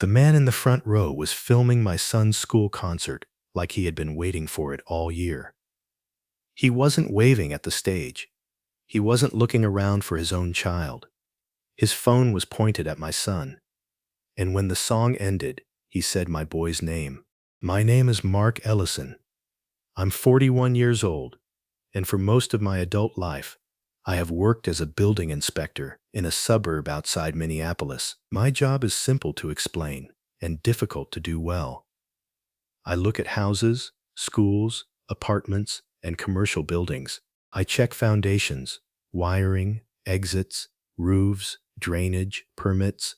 The man in the front row was filming my son's school concert like he had been waiting for it all year. He wasn't waving at the stage. He wasn't looking around for his own child. His phone was pointed at my son. And when the song ended, he said my boy's name. My name is Mark Ellison. I'm 41 years old, and for most of my adult life, I have worked as a building inspector in a suburb outside Minneapolis. My job is simple to explain and difficult to do well. I look at houses, schools, apartments, and commercial buildings. I check foundations, wiring, exits, roofs, drainage, permits.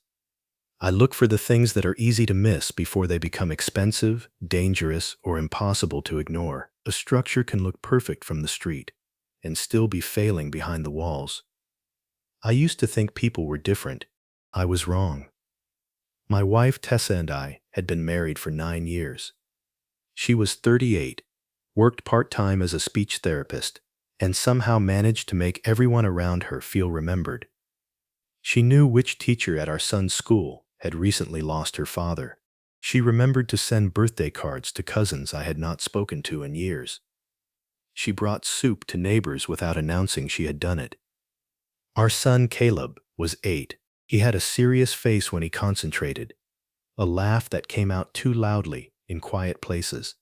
I look for the things that are easy to miss before they become expensive, dangerous, or impossible to ignore. A structure can look perfect from the street and still be failing behind the walls. I used to think people were different. I was wrong. My wife Tessa and I had been married for 9 years. She was 38, worked part-time as a speech therapist, and somehow managed to make everyone around her feel remembered. She knew which teacher at our son's school had recently lost her father. She remembered to send birthday cards to cousins I had not spoken to in years. She brought soup to neighbors without announcing she had done it. Our son Caleb was 8. He had a serious face when he concentrated, a laugh that came out too loudly in quiet places,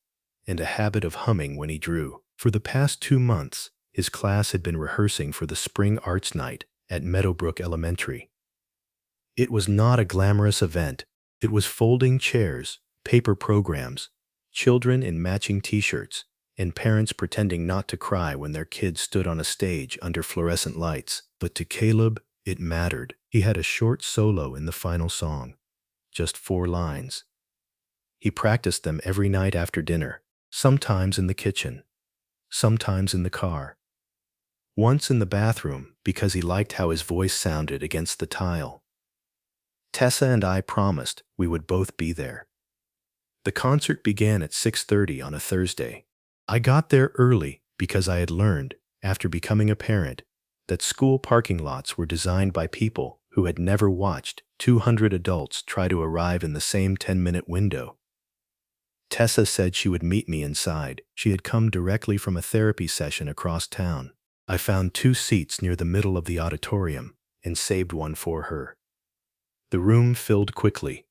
and a habit of humming when he drew. For the past 2 months, his class had been rehearsing for the spring arts night at Meadowbrook Elementary. It was not a glamorous event. It was folding chairs, paper programs, children in matching t-shirts, and parents pretending not to cry when their kids stood on a stage under fluorescent lights. But to Caleb, it mattered. He had a short solo in the final song, just 4 lines. He practiced them every night after dinner, sometimes in the kitchen, sometimes in the car, once in the bathroom because he liked how his voice sounded against the tile. Tessa and I promised we would both be there. The concert began at 6:30 on a Thursday. I got there early because I had learned, after becoming a parent, that school parking lots were designed by people who had never watched 200 adults try to arrive in the same 10-minute window. Tessa said she would meet me inside. She had come directly from a therapy session across town. I found 2 seats near the middle of the auditorium and saved one for her. The room filled quickly.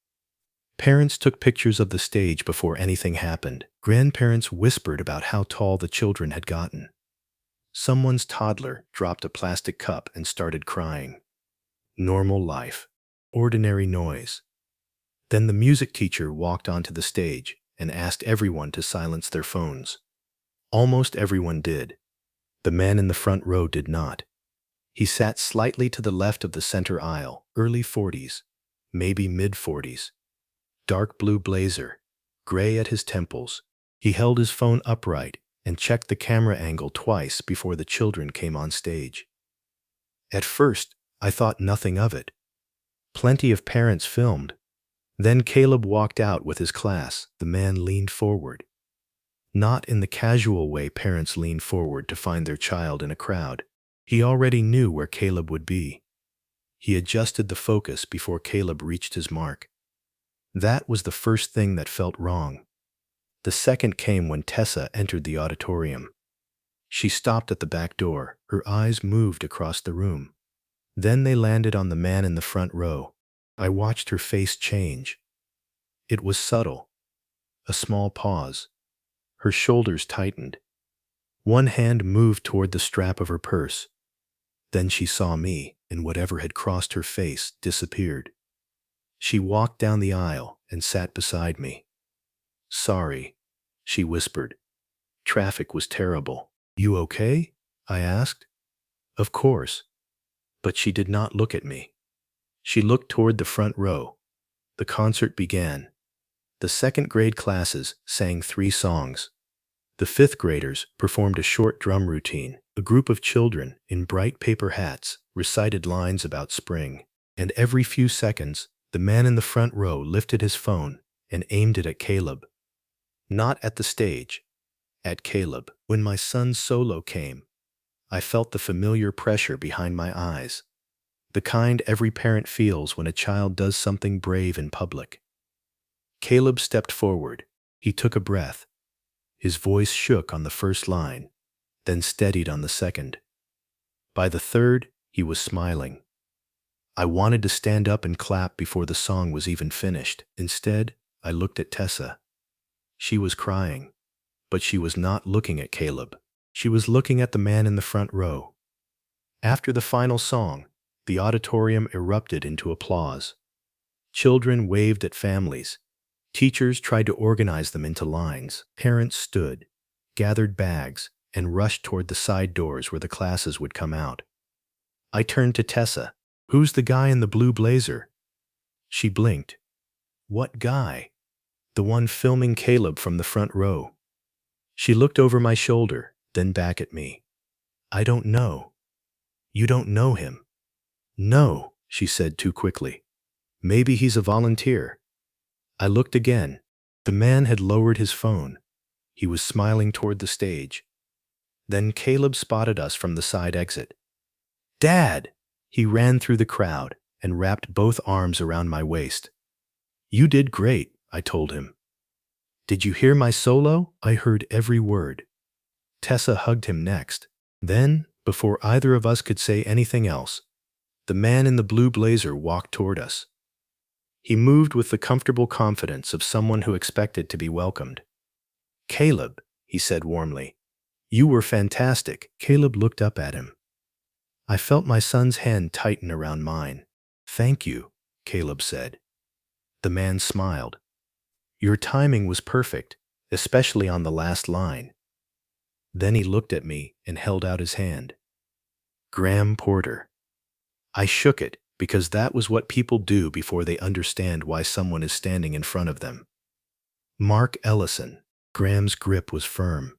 Parents took pictures of the stage before anything happened. Grandparents whispered about how tall the children had gotten. Someone's toddler dropped a plastic cup and started crying. Normal life. Ordinary noise. Then the music teacher walked onto the stage and asked everyone to silence their phones. Almost everyone did. The man in the front row did not. He sat slightly to the left of the center aisle, early 40s, maybe mid-40s. Dark blue blazer, gray at his temples. He held his phone upright and checked the camera angle twice before the children came on stage. At first, I thought nothing of it. Plenty of parents filmed. Then Caleb walked out with his class. The man leaned forward. Not in the casual way parents lean forward to find their child in a crowd. He already knew where Caleb would be. He adjusted the focus before Caleb reached his mark. That was the first thing that felt wrong. The second came when Tessa entered the auditorium. She stopped at the back door. Her eyes moved across the room. Then they landed on the man in the front row. I watched her face change. It was subtle. A small pause. Her shoulders tightened. One hand moved toward the strap of her purse. Then she saw me, and whatever had crossed her face disappeared. She walked down the aisle and sat beside me. "Sorry," she whispered. "Traffic was terrible." "You okay?" I asked. "Of course." But she did not look at me. She looked toward the front row. The concert began. The second-grade classes sang 3 songs. The 5th graders performed a short drum routine. A group of children in bright paper hats recited lines about spring. And every few seconds, the man in the front row lifted his phone and aimed it at Caleb. Not at the stage, at Caleb. When my son's solo came, I felt the familiar pressure behind my eyes, the kind every parent feels when a child does something brave in public. Caleb stepped forward. He took a breath. His voice shook on the first line, then steadied on the second. By the third, he was smiling. I wanted to stand up and clap before the song was even finished. Instead, I looked at Tessa. She was crying, but she was not looking at Caleb. She was looking at the man in the front row. After the final song, the auditorium erupted into applause. Children waved at families. Teachers tried to organize them into lines. Parents stood, gathered bags, and rushed toward the side doors where the classes would come out. I turned to Tessa. "Who's the guy in the blue blazer?" She blinked. "What guy?" "The one filming Caleb from the front row." She looked over my shoulder, then back at me. "I don't know." "You don't know him?" "No," she said too quickly. "Maybe he's a volunteer." I looked again. The man had lowered his phone. He was smiling toward the stage. Then Caleb spotted us from the side exit. "Dad!" He ran through the crowd and wrapped both arms around my waist. "You did great," I told him. "Did you hear my solo?" "I heard every word." Tessa hugged him next. Then, before either of us could say anything else, the man in the blue blazer walked toward us. He moved with the comfortable confidence of someone who expected to be welcomed. "Caleb," he said warmly, "you were fantastic." Caleb looked up at him. I felt my son's hand tighten around mine. "Thank you," Caleb said. The man smiled. "Your timing was perfect, especially on the last line." Then he looked at me and held out his hand. "Graham Porter." I shook it because that was what people do before they understand why someone is standing in front of them. "Mark Ellison." Graham's grip was firm.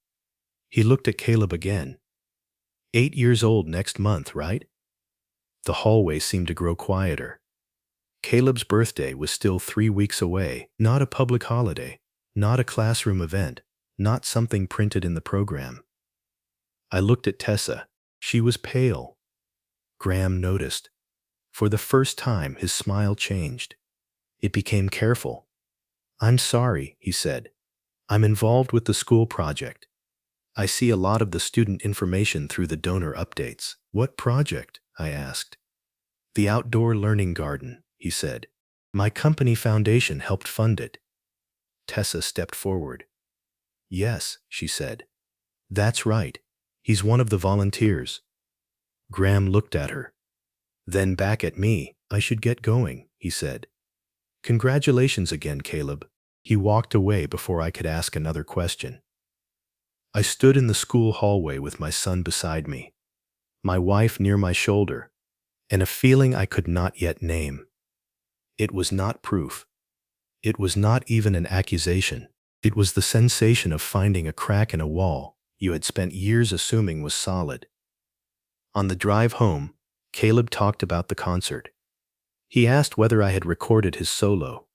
He looked at Caleb again. 8 years old next month, right? The hallway seemed to grow quieter. Caleb's birthday was still 3 weeks away, not a public holiday, not a classroom event, not something printed in the program. I looked at Tessa. She was pale. Graham noticed. For the first time, his smile changed. It became careful. "I'm sorry," he said. "I'm involved with the school project. I see a lot of the student information through the donor updates." "What project?" I asked. "The outdoor learning garden," he said. "My company foundation helped fund it." Tessa stepped forward. "Yes," she said. "That's right. He's one of the volunteers." Graham looked at her. Then back at me. "I should get going," he said. "Congratulations again, Caleb." He walked away before I could ask another question. I stood in the school hallway with my son beside me, my wife near my shoulder, and a feeling I could not yet name. It was not proof. It was not even an accusation. It was the sensation of finding a crack in a wall you had spent years assuming was solid. On the drive home, Caleb talked about the concert. He asked whether I had recorded his solo.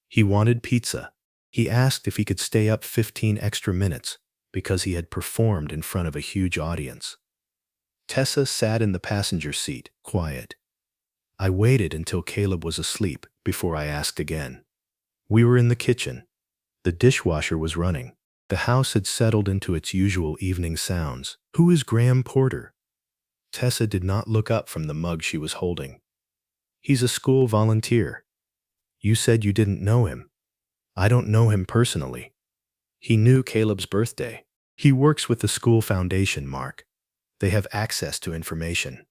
He wanted pizza. He asked if he could stay up 15 extra minutes because he had performed in front of a huge audience. Tessa sat in the passenger seat, quiet. I waited until Caleb was asleep before I asked again. We were in the kitchen. The dishwasher was running. The house had settled into its usual evening sounds. "Who is Graham Porter?" Tessa did not look up from the mug she was holding. "He's a school volunteer." "You said you didn't know him." "I don't know him personally." "He knew Caleb's birthday." "He works with the school foundation, Mark. They have access to information."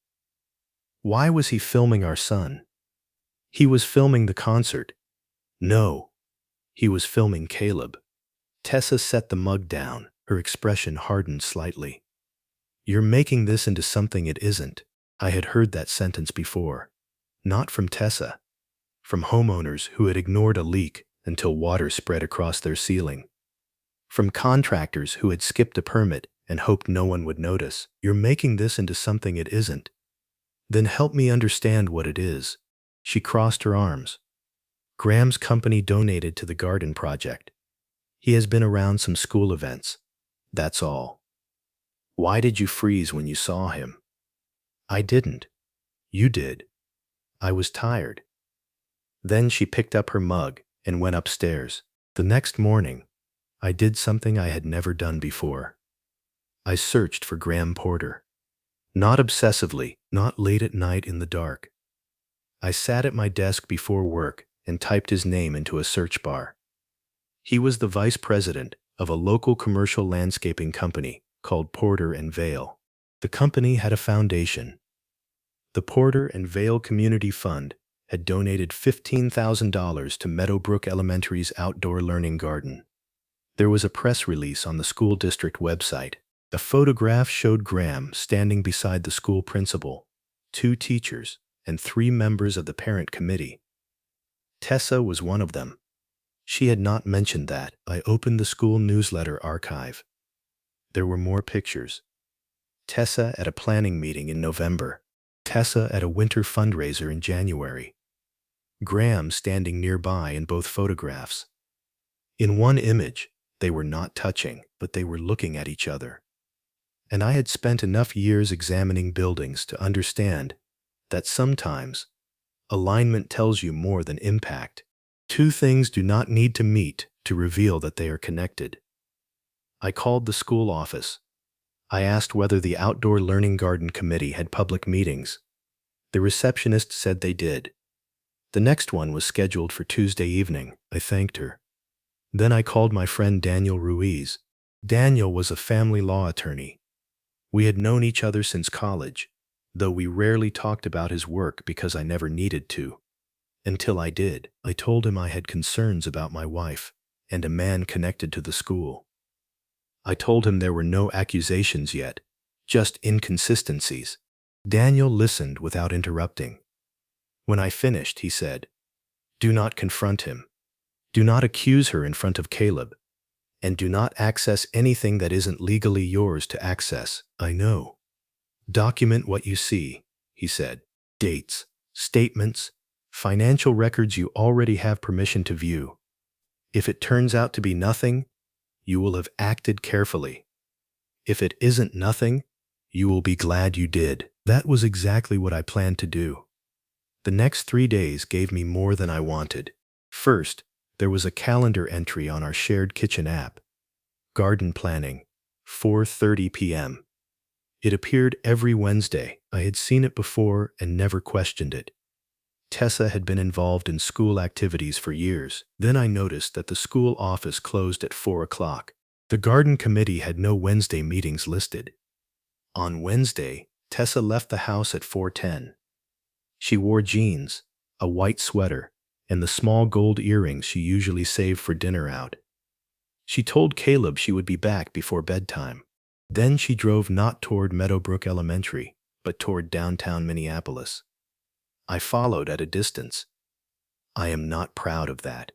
"Why was he filming our son?" "He was filming the concert." "No, he was filming Caleb." Tessa set the mug down. Her expression hardened slightly. "You're making this into something it isn't." I had heard that sentence before. Not from Tessa. From homeowners who had ignored a leak until water spread across their ceiling. From contractors who had skipped a permit and hoped no one would notice. "You're making this into something it isn't." "Then help me understand what it is." She crossed her arms. "Graham's company donated to the garden project. He has been around some school events. That's all." "Why did you freeze when you saw him?" "I didn't. You did." "I was tired." Then she picked up her mug and went upstairs. The next morning, I did something I had never done before. I searched for Graham Porter. Not obsessively, not late at night in the dark. I sat at my desk before work and typed his name into a search bar. He was the vice president of a local commercial landscaping company called Porter and Vale. The company had a foundation. The Porter and Vale Community Fund had donated $15,000 to Meadowbrook Elementary's outdoor learning garden. There was a press release on the school district website. A photograph showed Graham standing beside the school principal, 2 teachers, and 3 members of the parent committee. Tessa was one of them. She had not mentioned that. I opened the school newsletter archive. There were more pictures. Tessa at a planning meeting in November. Tessa at a winter fundraiser in January. Graham standing nearby in both photographs. In one image, they were not touching, but they were looking at each other. And I had spent enough years examining buildings to understand that sometimes alignment tells you more than impact. 2 things do not need to meet to reveal that they are connected. I called the school office. I asked whether the Outdoor Learning Garden Committee had public meetings. The receptionist said they did. The next one was scheduled for Tuesday evening. I thanked her. Then I called my friend Daniel Ruiz. Daniel was a family law attorney. We had known each other since college, though we rarely talked about his work because I never needed to. Until I did. I told him I had concerns about my wife and a man connected to the school. I told him there were no accusations yet, just inconsistencies. Daniel listened without interrupting. When I finished, he said, "Do not confront him. Do not accuse her in front of Caleb. And do not access anything that isn't legally yours to access." I know. "Document what you see," he said. "Dates, statements, financial records you already have permission to view. If it turns out to be nothing, you will have acted carefully. If it isn't nothing, you will be glad you did." That was exactly what I planned to do. The next 3 days gave me more than I wanted. First, there was a calendar entry on our shared kitchen app. Garden planning, 4:30 p.m. It appeared every Wednesday. I had seen it before and never questioned it. Tessa had been involved in school activities for years. Then I noticed that the school office closed at 4 o'clock. The garden committee had no Wednesday meetings listed. On Wednesday, Tessa left the house at 4:10. She wore jeans, a white sweater, and the small gold earrings she usually saved for dinner out. She told Caleb she would be back before bedtime. Then she drove not toward Meadowbrook Elementary, but toward downtown Minneapolis. I followed at a distance. I am not proud of that.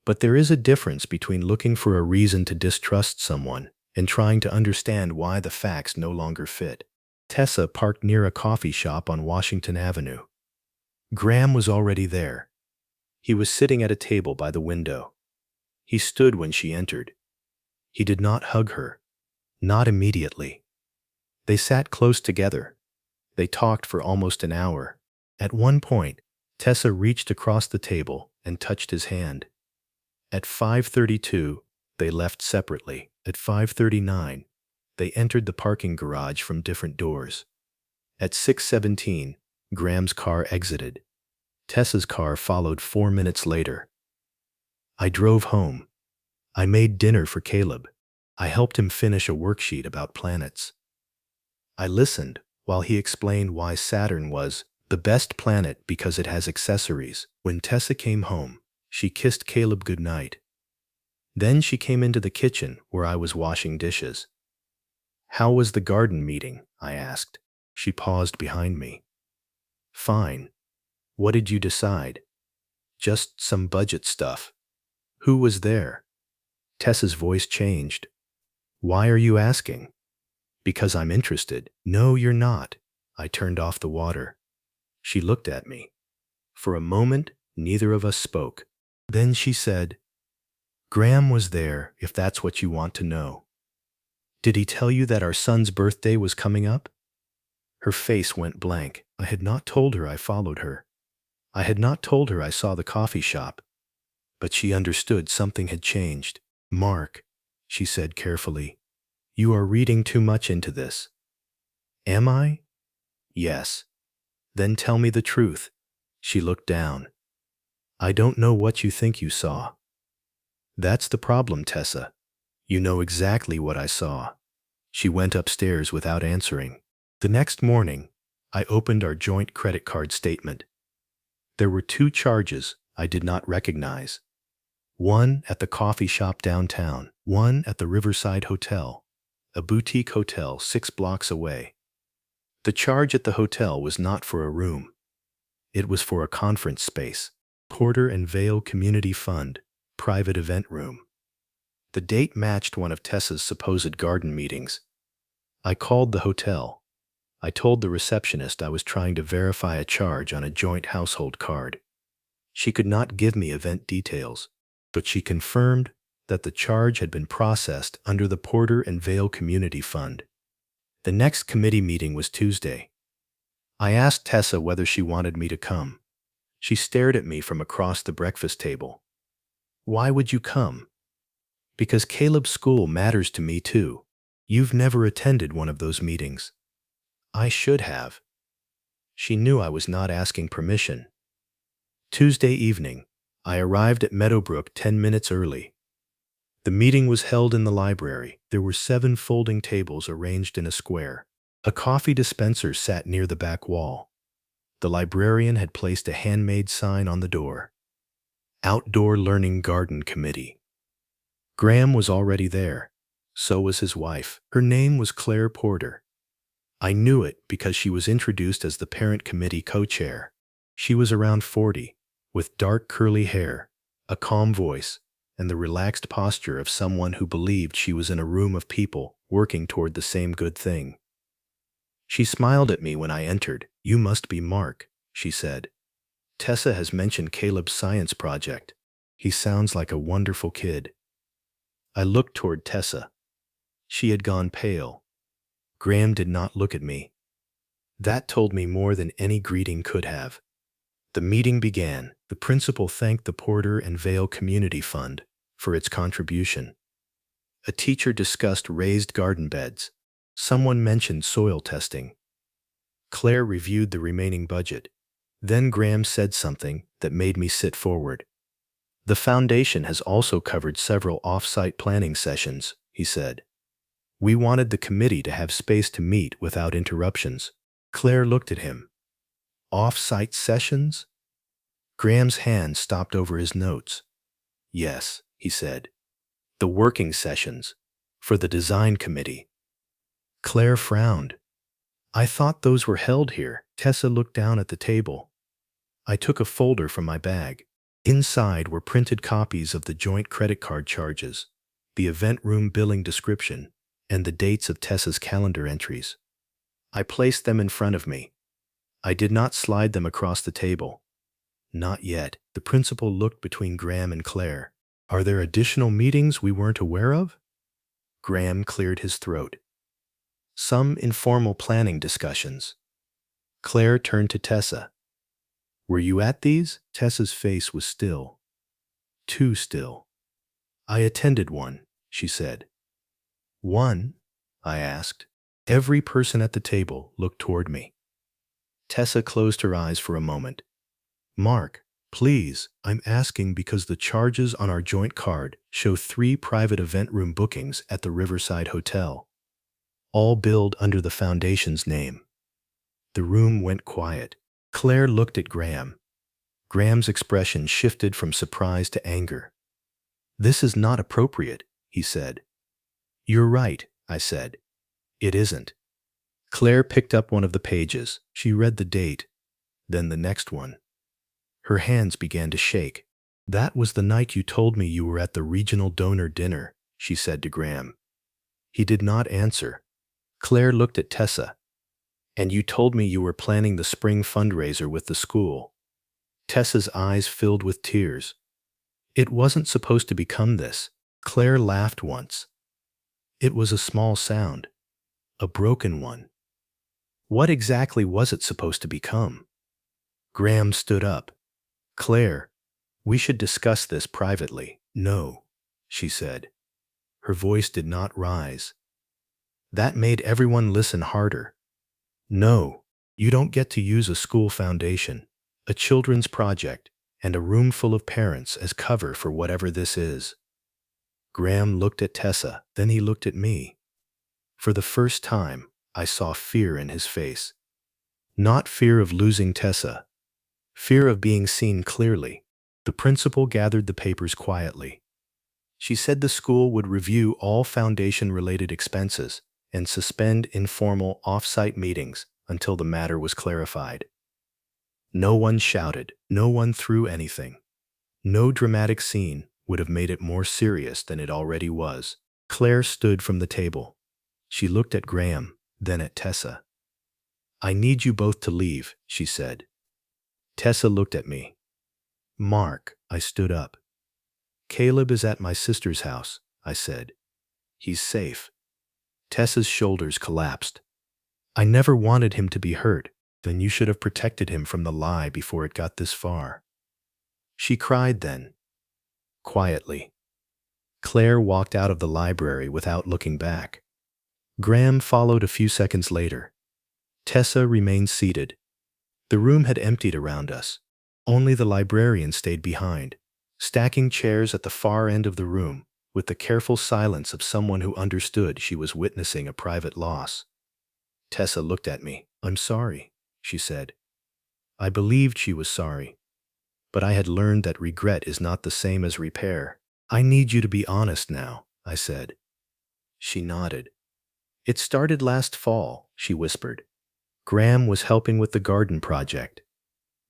But there is a difference between looking for a reason to distrust someone and trying to understand why the facts no longer fit. Tessa parked near a coffee shop on Washington Avenue. Graham was already there. He was sitting at a table by the window. He stood when she entered. He did not hug her. Not immediately. They sat close together. They talked for almost an hour. At one point, Tessa reached across the table and touched his hand. At 5:32, they left separately. At 5:39, they entered the parking garage from different doors. At 6:17, Graham's car exited. Tessa's car followed 4 minutes later. I drove home. I made dinner for Caleb. I helped him finish a worksheet about planets. I listened while he explained why Saturn was the best planet because it has accessories. When Tessa came home, she kissed Caleb goodnight. Then she came into the kitchen where I was washing dishes. "How was the garden meeting?" I asked. She paused behind me. "Fine. What did you decide?" "Just some budget stuff." "Who was there?" Tessa's voice changed. "Why are you asking?" "Because I'm interested." "No, you're not." I turned off the water. She looked at me. For a moment, neither of us spoke. Then she said, "Graham was there, if that's what you want to know." "Did he tell you that our son's birthday was coming up?" Her face went blank. I had not told her I followed her. I had not told her I saw the coffee shop. But she understood something had changed. "Mark," she said carefully, "you are reading too much into this." "Am I?" "Yes." "Then tell me the truth." She looked down. "I don't know what you think you saw." "That's the problem, Tessa. You know exactly what I saw." She went upstairs without answering. The next morning, I opened our joint credit card statement. There were 2 charges I did not recognize. One at the coffee shop downtown, one at the Riverside Hotel, a boutique hotel 6 blocks away. The charge at the hotel was not for a room. It was for a conference space, Porter and Vale Community Fund, private event room. The date matched one of Tessa's supposed garden meetings. I called the hotel. I told the receptionist I was trying to verify a charge on a joint household card. She could not give me event details, but she confirmed that the charge had been processed under the Porter and Vale Community Fund. The next committee meeting was Tuesday. I asked Tessa whether she wanted me to come. She stared at me from across the breakfast table. "Why would you come?" "Because Caleb's school matters to me too. You've never attended one of those meetings." "I should have." She knew I was not asking permission. Tuesday evening, I arrived at Meadowbrook 10 minutes early. The meeting was held in the library. There were 7 folding tables arranged in a square. A coffee dispenser sat near the back wall. The librarian had placed a handmade sign on the door. Outdoor Learning Garden Committee. Graham was already there. So was his wife. Her name was Claire Porter. I knew it because she was introduced as the parent committee co-chair. She was around 40, with dark curly hair, a calm voice, and the relaxed posture of someone who believed she was in a room of people working toward the same good thing. She smiled at me when I entered. "You must be Mark," she said. "Tessa has mentioned Caleb's science project. He sounds like a wonderful kid." I looked toward Tessa. She had gone pale. Graham did not look at me. That told me more than any greeting could have. The meeting began. The principal thanked the Porter and Vale Community Fund for its contribution. A teacher discussed raised garden beds. Someone mentioned soil testing. Claire reviewed the remaining budget. Then Graham said something that made me sit forward. "The foundation has also covered several off-site planning sessions," he said. "We wanted the committee to have space to meet without interruptions." Claire looked at him. "Off-site sessions?" Graham's hand stopped over his notes. "Yes," he said. "The working sessions for the design committee." Claire frowned. "I thought those were held here." Tessa looked down at the table. I took a folder from my bag. Inside were printed copies of the joint credit card charges, the event room billing description, and the dates of Tessa's calendar entries. I placed them in front of me. I did not slide them across the table. "Not yet." The principal looked between Graham and Claire. "Are there additional meetings we weren't aware of?" Graham cleared his throat. "Some informal planning discussions." Claire turned to Tessa. "Were you at these?" Tessa's face was still. Too still. "I attended one," she said. "One?" I asked. Every person at the table looked toward me. Tessa closed her eyes for a moment. "Mark, please, I'm asking because the charges on our joint card show 3 private event room bookings at the Riverside Hotel, all billed under the foundation's name." The room went quiet. Claire looked at Graham. Graham's expression shifted from surprise to anger. "This is not appropriate," he said. "You're right," I said. "It isn't." Claire picked up one of the pages. She read the date, then the next one. Her hands began to shake. "That was the night you told me you were at the regional donor dinner," she said to Graham. He did not answer. Claire looked at Tessa. "And you told me you were planning the spring fundraiser with the school." Tessa's eyes filled with tears. "It wasn't supposed to become this." Claire laughed once. "It was a small sound, a broken one." "What exactly was it supposed to become?" Graham stood up. "Claire, We should discuss this privately. No, she said. Her voice did not rise. That made everyone listen harder. No, you don't get to use a school foundation, a children's project, and a room full of parents as cover for whatever this is. Graham looked at Tessa, then he looked at me. For the first time, I saw fear in his face. Not fear of losing Tessa, fear of being seen clearly. The principal gathered the papers quietly. She said the school would review all foundation-related expenses and suspend informal off-site meetings until the matter was clarified. No one shouted, no one threw anything. No dramatic scene would have made it more serious than it already was. Claire stood from the table. She looked at Graham, then at Tessa. I need you both to leave, she said. Tessa looked at me. Mark, I stood up. Caleb is at my sister's house, I said. He's safe. Tessa's shoulders collapsed. I never wanted him to be hurt. Then you should have protected him from the lie before it got this far. She cried then. Quietly. Claire walked out of the library without looking back. Graham followed a few seconds later. Tessa remained seated. The room had emptied around us. Only the librarian stayed behind, stacking chairs at the far end of the room, with the careful silence of someone who understood she was witnessing a private loss. Tessa looked at me. I'm sorry, she said. I believed she was sorry, but I had learned that regret is not the same as repair. I need you to be honest now, I said. She nodded. It started last fall, she whispered. Graham was helping with the garden project.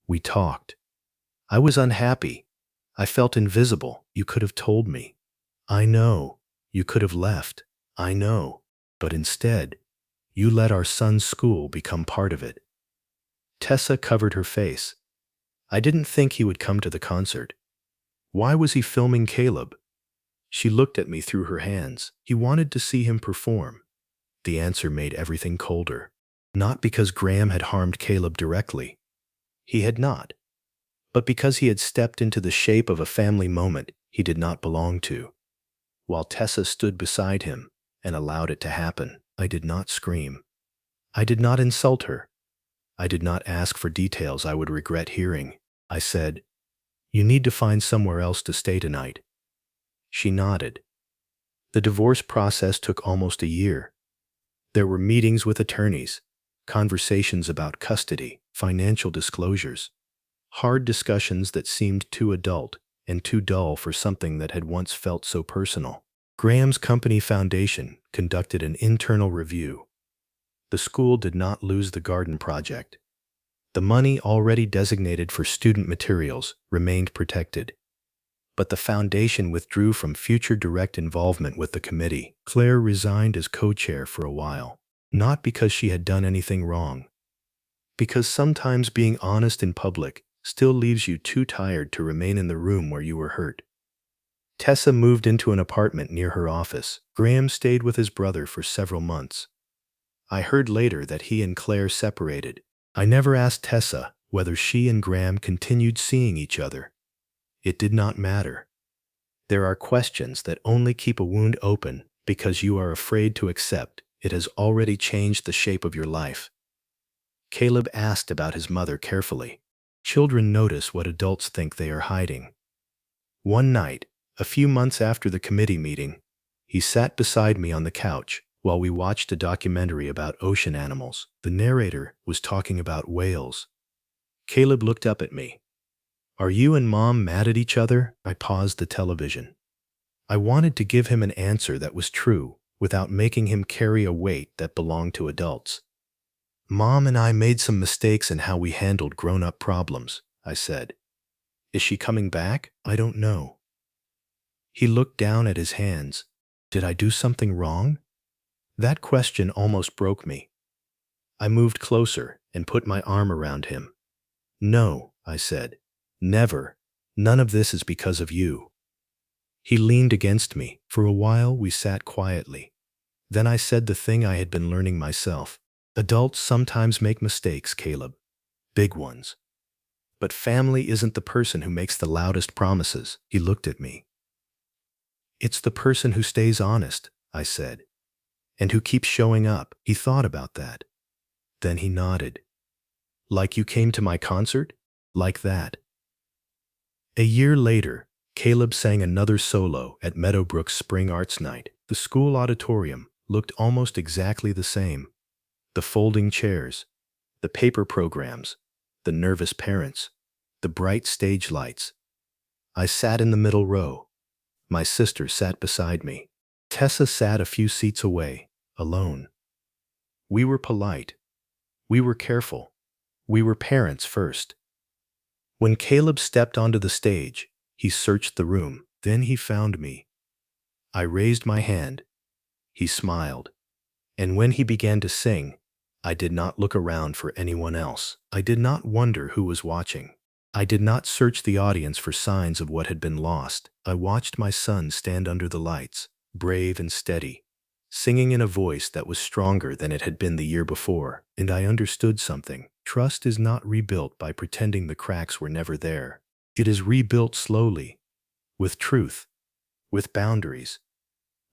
We talked. I was unhappy. I felt invisible. You could have told me. I know. You could have left. I know. But instead, you let our son's school become part of it. Tessa covered her face. I didn't think he would come to the concert. Why was he filming Caleb? She looked at me through her hands. He wanted to see him perform. The answer made everything colder. Not because Graham had harmed Caleb directly. He had not. But because he had stepped into the shape of a family moment he did not belong to. While Tessa stood beside him and allowed it to happen, I did not scream. I did not insult her. I did not ask for details I would regret hearing. I said, "You need to find somewhere else to stay tonight." She nodded. The divorce process took almost a year. There were meetings with attorneys, conversations about custody, financial disclosures, hard discussions that seemed too adult and too dull for something that had once felt so personal. Graham's company foundation conducted an internal review. The school did not lose the garden project. The money already designated for student materials remained protected. But the foundation withdrew from future direct involvement with the committee. Claire resigned as co-chair for a while, not because she had done anything wrong, because sometimes being honest in public still leaves you too tired to remain in the room where you were hurt. Tessa moved into an apartment near her office. Graham stayed with his brother for several months. I heard later that he and Claire separated. I never asked Tessa whether she and Graham continued seeing each other. It did not matter. There are questions that only keep a wound open because you are afraid to accept it has already changed the shape of your life. Caleb asked about his mother carefully. Children notice what adults think they are hiding. One night, a few months after the committee meeting, he sat beside me on the couch while we watched a documentary about ocean animals. The narrator was talking about whales. Caleb looked up at me. "Are you and Mom mad at each other?" I paused the television. I wanted to give him an answer that was true without making him carry a weight that belonged to adults. "Mom and I made some mistakes in how we handled grown-up problems," I said. "Is she coming back?" "I don't know." He looked down at his hands. Did I do something wrong? That question almost broke me. I moved closer and put my arm around him. "No," I said. "Never. None of this is because of you." He leaned against me. For a while, we sat quietly. Then I said the thing I had been learning myself. "Adults sometimes make mistakes, Caleb. Big ones. But family isn't the person who makes the loudest promises. He looked at me. It's the person who stays honest, I said, and who keeps showing up. He thought about that. Then he nodded. Like you came to my concert? Like that. A year later, Caleb sang another solo at Meadowbrook's Spring Arts Night. The school auditorium looked almost exactly the same. The folding chairs, the paper programs, the nervous parents, the bright stage lights. I sat in the middle row. My sister sat beside me. Tessa sat a few seats away, alone. We were polite. We were careful. We were parents first. When Caleb stepped onto the stage, he searched the room. Then he found me. I raised my hand. He smiled. And when he began to sing, I did not look around for anyone else. I did not wonder who was watching. I did not search the audience for signs of what had been lost. I watched my son stand under the lights, brave and steady, singing in a voice that was stronger than it had been the year before. And I understood something. Trust is not rebuilt by pretending the cracks were never there. It is rebuilt slowly, with truth, with boundaries,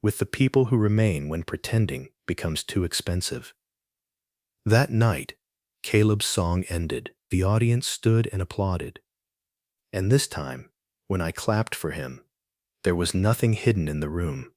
with the people who remain when pretending becomes too expensive. That night, Caleb's song ended. The audience stood and applauded. And this time, when I clapped for him, there was nothing hidden in the room.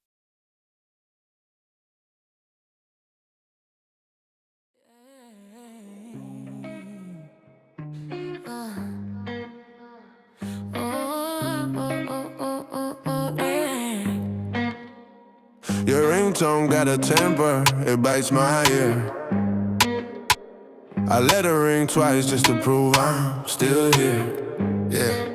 Your ringtone got a temper, it bites my ear. I let her ring twice just to prove I'm still here. Yeah.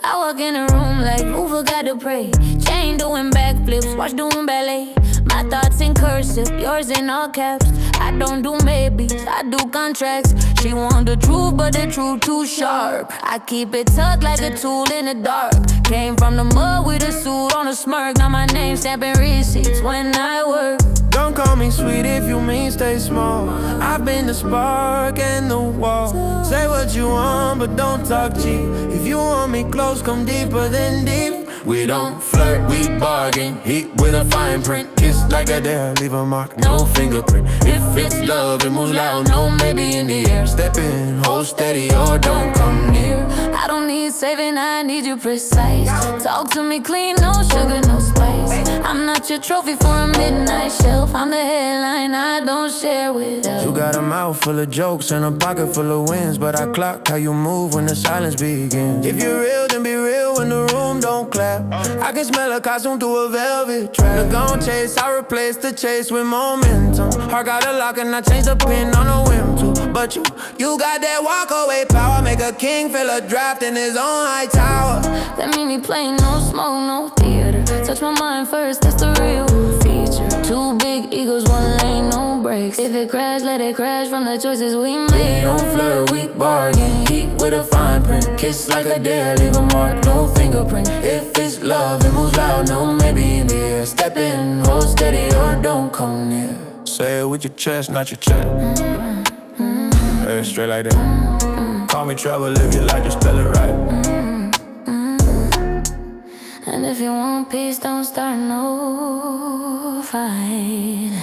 I walk in the room like who forgot to pray. Chain doing backflips, watch doing ballet. My thoughts in cursive, yours in all caps. I don't do maybes, I do contracts. She want the truth, but the truth too sharp. I keep it tucked like a tool in the dark. Came from the mud with a suit on a smirk. Now my name stamping receipts when I work. Don't call me sweet if you mean stay small. I've been the spark and the wall. Say what you want, but don't talk cheap. If you want me close, come deeper than deep. We don't flirt, we bargain. Heat with a fine print. Kiss like a dare, leave a mark, no fingerprint. If it's love, it moves loud, no maybe in the air. Step in, hold steady, or don't come near. I don't need saving, I need you precise. Talk to me clean, no sugar, no spice. I'm not your trophy for a midnight shelf. I'm the headline I don't share with else. You got a mouth full of jokes and a pocket full of wins, but I clock how you move when the silence begins. If you're real, then be real when the room don't clap. I can smell a costume through a velvet trap. Look on chase, I replace the chase with momentum. Heart got a lock and I change the pin on a whim too. But you got that walk away power. Make a king feel a draft in his own high tower. That mean me playing no smoke, no theater. Touch my mind first, that's the real feature. Two big egos, one lane, no brakes. If it crash, let it crash from the choices we made. Don't flirt, we bargain. Heat with a fine print. Kiss like a dare, leave a mark, no fingerprint. If it's love, it moves loud, no maybe in the air. Step in, hold steady, or don't come near. Say it with your chest, not your chest. Hey, straight like that. Call me trouble if you like to spell it right. And if you want peace, don't start no fight.